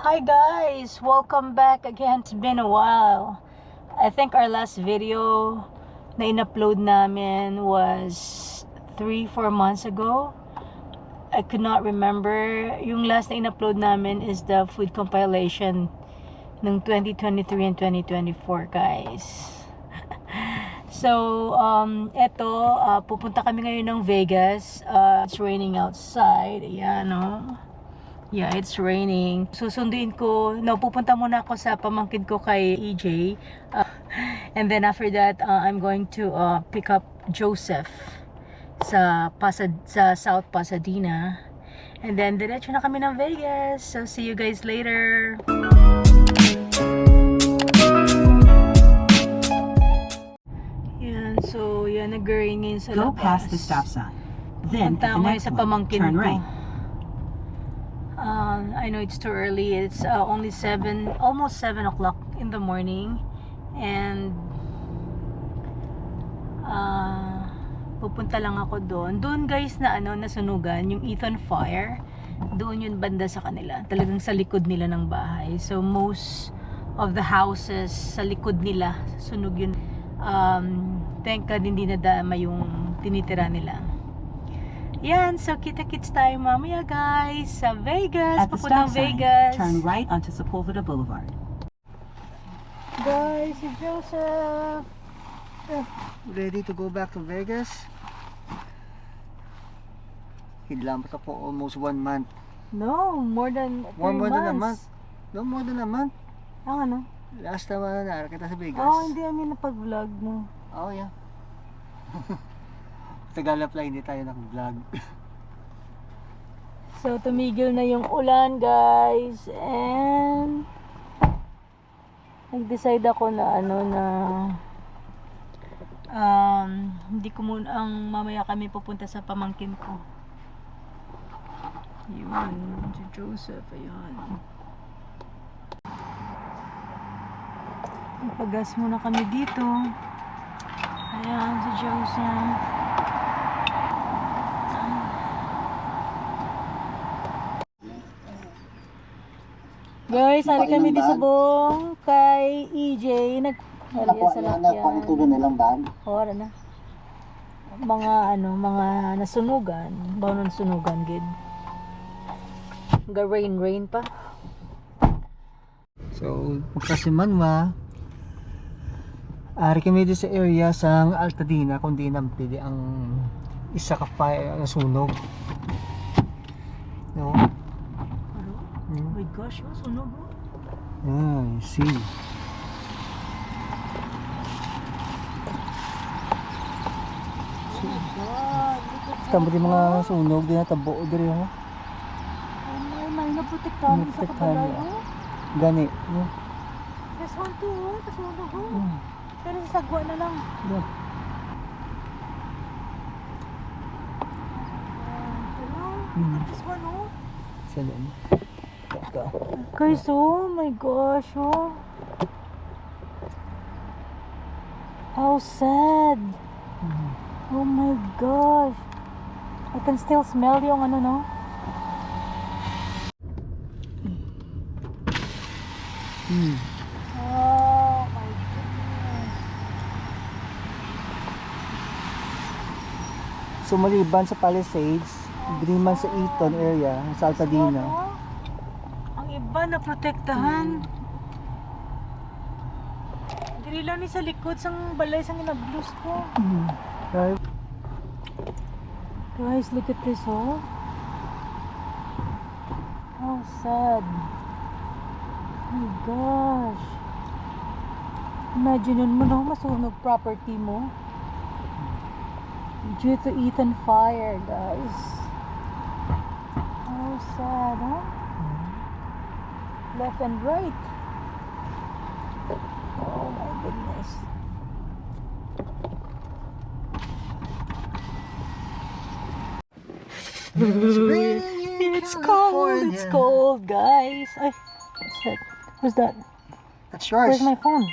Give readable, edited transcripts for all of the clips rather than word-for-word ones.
Hi guys! Welcome back again. It's been a while. I think our last video na in-upload namin was 3-4 months ago. I could not remember. Yung last na in-upload namin is the food compilation ng 2023 and 2024 guys. So, pupunta kami ngayon ng Vegas. It's raining outside. Ayan, no? Yeah, it's raining. Susunduin ko. No, pupunta muna ako sa pamangkin ko kay EJ. And then after that, I'm going to pick up Joseph sa South Pasadena. And then diretso na kami ng Vegas. So, see you guys later. Yan, so yan, nag-rain ngayon sa labas. Go past the stop sign. Then at the next one, turn right. I know it's too early. It's only almost 7 o'clock in the morning. And pupunta lang ako doon. Doon guys na nasunugan, yung Eaton Fire. Doon yun banda sa kanila. Talagang sa likod nila ng bahay. So most of the houses sa likod nila, sunog yun. Thank God hindi nadama yung tinitira nila. Yan, so kita-kits tayo mamaya guys sa Vegas. At the stop sign, turn right onto Sepulveda Boulevard. Guys, si Joseph. Ready to go back to Vegas? Hidlam pa po almost 1 month. No, more than 3 months. More than a month. No, more than a month. Ano? Last time na kita sa Vegas. Oh, hindi kami napag-vlog mo. Oh, yeah. Tagal apply, hindi tayo nag-vlog. So, tumigil na yung ulan, guys. And nag-decide ako na hindi ko muna mamaya kami pupunta sa pamangkin ko. Yun, si Joseph, ayan. Ipagas muna kami dito. Ayan, si Joseph. Guys, hari kami di subong kay EJ. Nag-alya sa lakyan. nilang bag. Ora na. Mga nasunugan. Bawang nasunugan, gid. Rain pa. So, magkasimanwa. Ari kami di sa area sa Altadena kundi nampili ang isa ka fire ang sunog. No? Oh my gosh, sunog. I see. Tama di mga sunog din natabo diri mo. May naprotektahan sa kabalayo. Gani. This one too, this one too. Pero sa sagwa na lang. Yeah. This one, oh. Salam. Guys, oh my gosh, oh. How sad. Oh my gosh. I can still smell yung no? Oh my goodness. So maliban sa Palisades, Griman sa Eaton area, sa Altadena. Ang iba na protektahan. Dili lang ni sa likod sang balay sang inablus ko. Right. Guys, look at this, oh. How sad. Oh my gosh. Imagine mo na masunog property mo. Due to Eaton Fire, guys. How sad, huh? Left and right. Oh my goodness. It's cold. It's cold, guys. Ay, what's that? Who's that? That's yours. Where's my phone?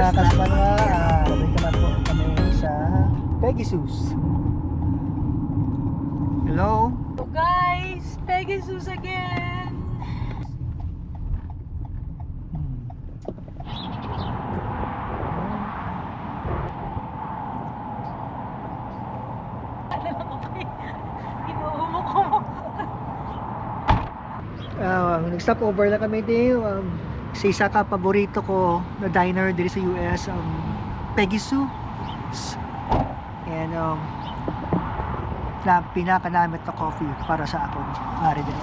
mga kasmanwa, dito na po kami sa Pegasus. Hello? So guys, Pegasus again. Inuumok ko. Nag-stop over lang kami din sa isa ka paborito ko na diner dito sa US, Pegasus. And na pinakanamit na coffee para sa akong ari din.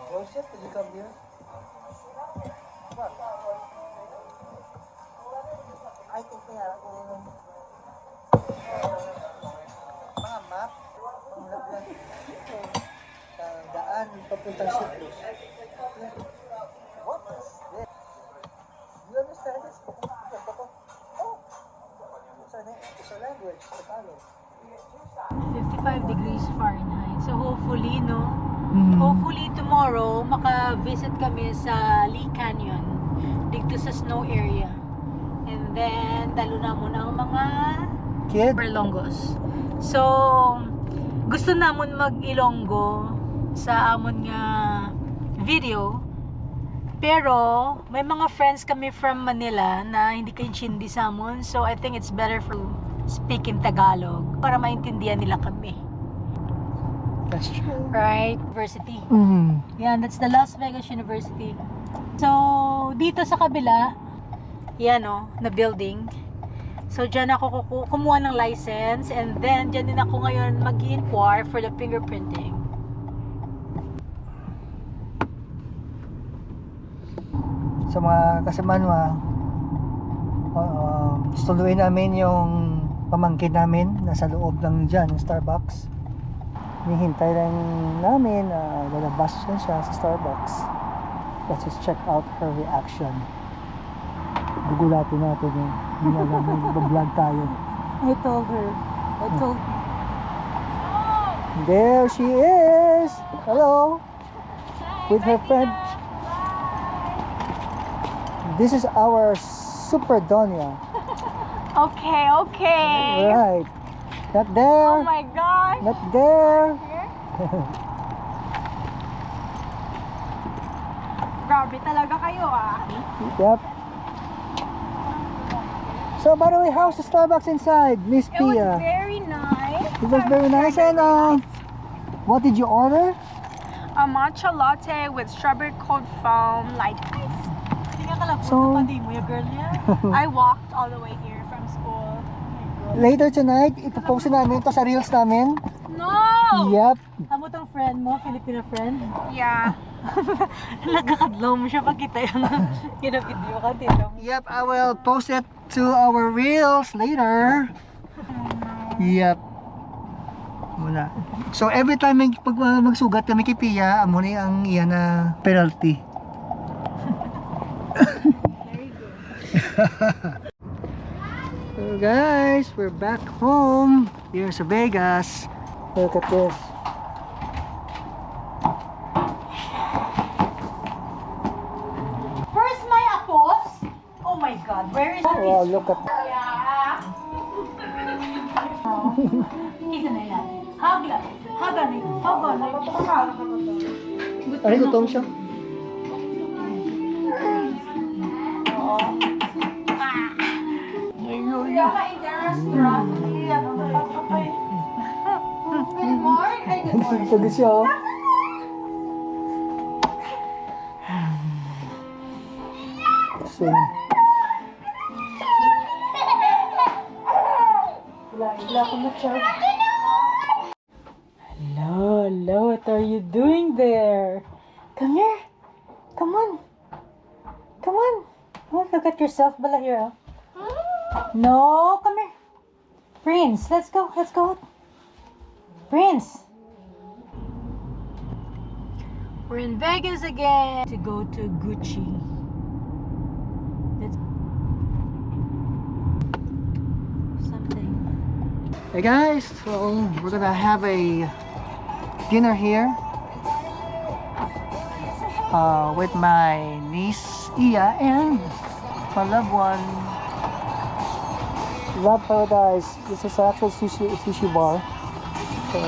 Joseph, did you come here? What? I think they are going mga map. Daan papuntang Cyprus. What is this? You understand this? Oh! It's a language, Tagalog. 55 degrees Fahrenheit. So hopefully, no? Hopefully tomorrow maka-visit kami sa Lee Canyon dito sa snow area. And then dalo na muna ang mga Kid? Ilonggos. So gusto namon mag-Ilonggo sa amon nga video. Pero may mga friends kami from Manila na hindi kayo chindi sa amon. So I think it's better for speak in Tagalog para maintindihan nila kami. That's true. Right? University. Yan, that's the Las Vegas University. So, dito sa kabila, yan o, na building. So, dyan ako kumuha ng license and then, dyan din ako ngayon mag-inquire for the fingerprinting. Sa mga kasamanwa, tuloy namin yung pamangkin namin nasa loob ng dyan, Starbucks. Hihintay lang namin, lalabas siya sa Starbucks. Let's just check out her reaction. Gugulatin natin yung ginagawa, vlog tayo. I told her. There she is! Hello! With her friend. This is our Super Donia. Okay. Right. Not there. Oh my gosh. Not there. Grabe talaga kayo Yep. So by the way, how's the Starbucks inside, Miss It was Pia? very nice. It was very nice. And what did you order? A matcha latte with strawberry cold foam, light ice. So- mo yung girl niya. I walked all the way here from school. Later tonight, ipopost namin ito sa reels namin. No! Yep. Amo tong friend mo, Filipino friend. Yeah. Nagkakadlaw mo siya pagkita yung kinabidyo ka dito. Yep, I will post it to our reels later. Yep. Muna. So every time pag magsugat kami kay Pia, amo ni ang iyan na penalty. So guys, we're back home here sa Vegas. Look at this. Where's my apos? Oh my god, where is Wow, look at Isa na yan. Hagla. Hagani. Hagani. Ano gutom siya? Pagod siya oh. Sing. Hello, hello, what are you doing there? Come here. Come on. Come on. Oh, look at yourself, Bala here. No, come here. Prince, let's go. Let's go. Prince. We're in Vegas again to go to Gucci. Let's something. Hey guys, so we're gonna have a dinner here with my niece Iya and my loved one. Love Paradise. This is actual sushi bar. So,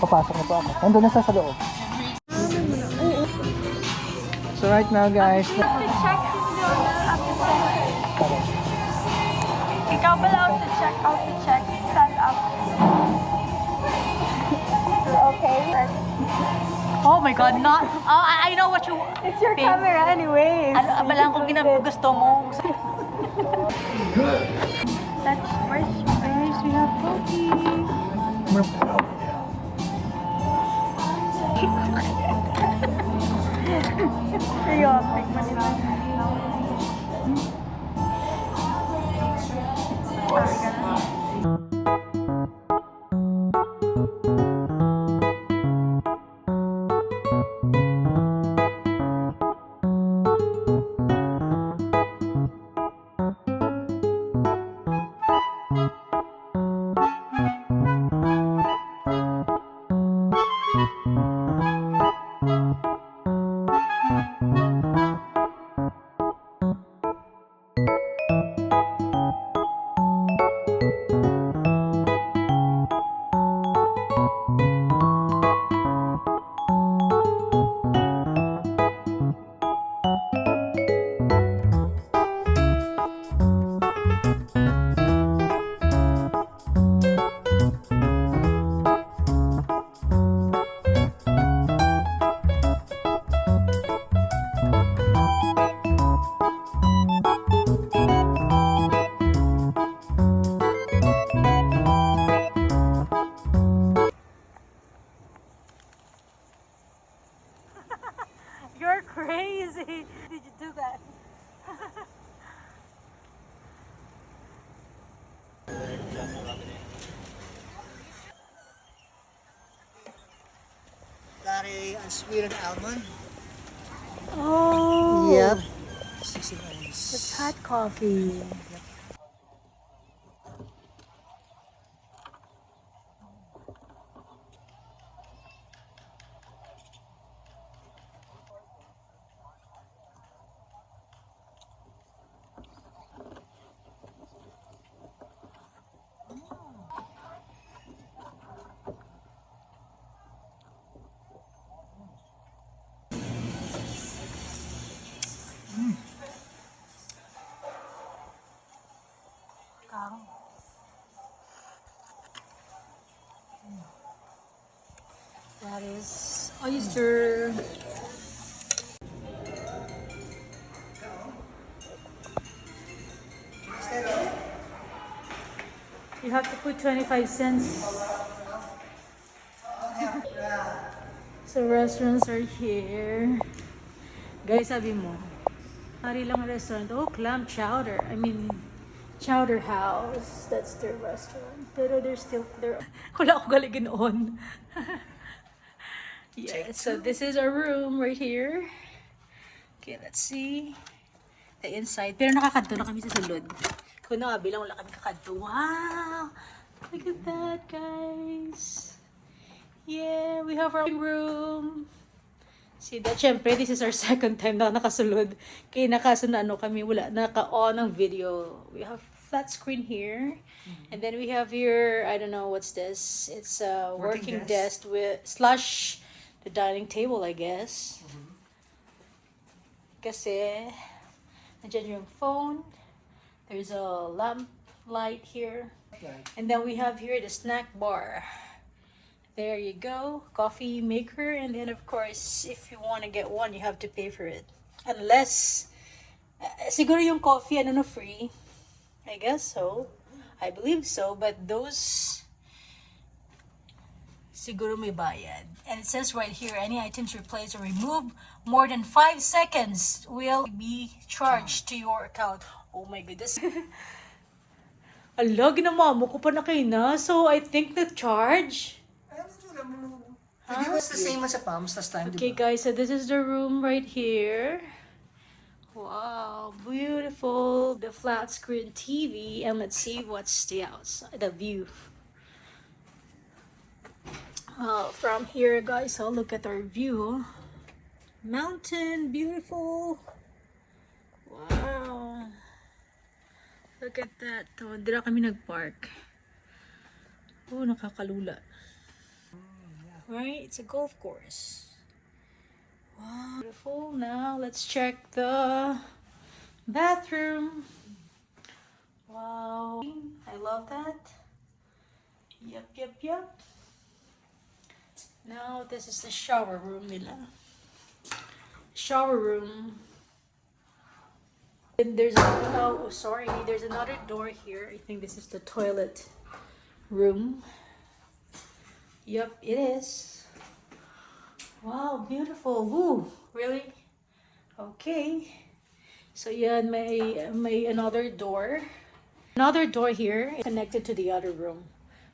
papasok na po ako. Nandun na sa loob. So right now guys, Ikaw ba lang to check out to check? Stand up. Okay. Oh my God, not. Oh, I know what you. It's your camera anyways. Ano ba lang kung gusto mo? That's first. We have cookies. Chaotic. You're crazy. Did you do that? got a unsweetened almond. Oh. Yep. It's hot coffee. That is oyster. You have to put 25 cents. So restaurants are here. Guys, sabi mo, hari lang restaurant. Oh, clam chowder. I mean, Chowder House. That's their restaurant. Pero they're still there. Wala akong galigin on. Yeah, so this is our room right here. Okay, let's see the inside. Pero nakakadto na kami sa sulod. Kung nakabilang, wala kami kakadto. Wow! Look at that, guys. Yeah, we have our room. See that? Syempre, this is our second time na nakasulod. Kaya nakasunod kami, wala naka-on ang video. We have flat screen here. And then we have here, I don't know what's this. It's a working desk with slash the dining table, I guess. Kasi, nandiyan yung phone. There's a lamp light here. And then we have here the snack bar. There you go. Coffee maker. And then, of course, if you want to get one, you have to pay for it. Unless, siguro yung coffee, ano na free. I guess so. I believe so. But those, siguro may bayad. And it says right here, any items replaced or removed more than 5 seconds will be charged to your account. Oh my goodness. Ala, ginamamo ko pa na kayo na. So, I think the charge... It was the same as a Palms last time, Okay, diba? guys, so this is the room right here. Wow, beautiful. The flat screen TV. And let's see what's the outside, the view. From here, guys, so look at our view. Mountain, beautiful. Wow. Look at that. Oh, dira kami nagpark. Oh, nakakalula. Right? It's a golf course. Wow. Beautiful. Now, let's check the bathroom. Wow. I love that. Yep. Now, this is the shower room nila. Shower room. And there's there's another door here. I think this is the toilet room. Yep, it is. Wow, beautiful. Woo, really? Okay. So yeah, may another door. Another door here connected to the other room.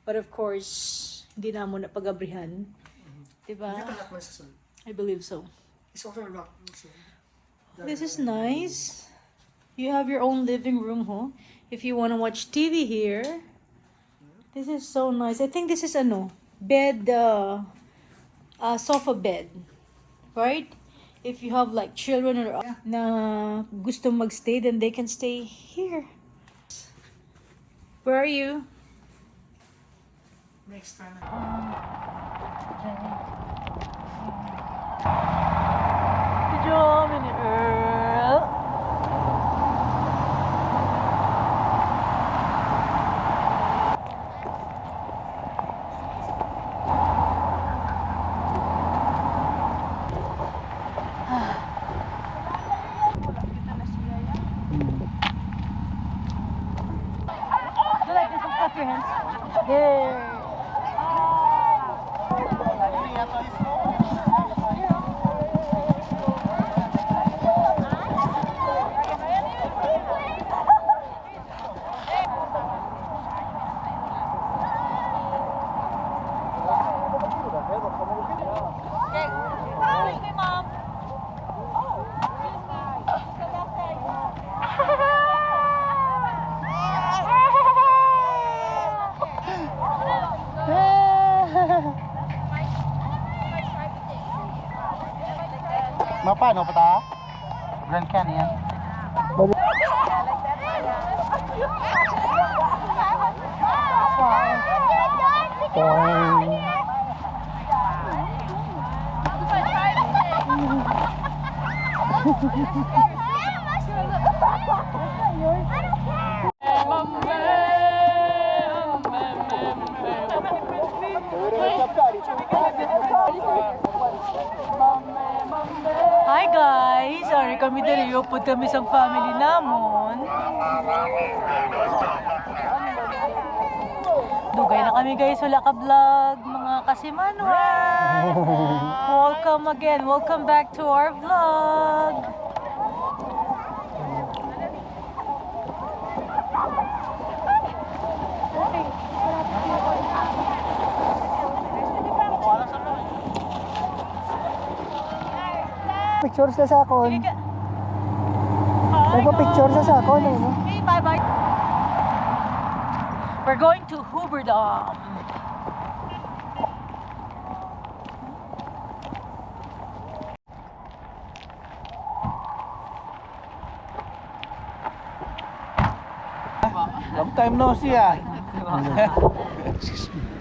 But of course, hindi na mo na pag-abrihan. Diba? Hindi pa lock mo sa sulod. I believe so. It's also locked. This is nice. You have your own living room, huh? If you want to watch TV here. This is so nice. I think this is bed, sofa bed. Right? If you have like children or na gusto magstay, then they can stay here. Where are you? Next time. Paano pa ta? Grand Canyon. Hi guys! Sorry kami dali. Upod kami sa family namon. Sabay na kami guys, wala ka vlog, mga kasimanwan. Welcome again, welcome back to our vlog. Pictures na sa akon. Sige ka. Nagpa-picture sa akon. Ano? Hey, bye-bye. We're going to Hooverdam. Long time no see ah. Excuse me.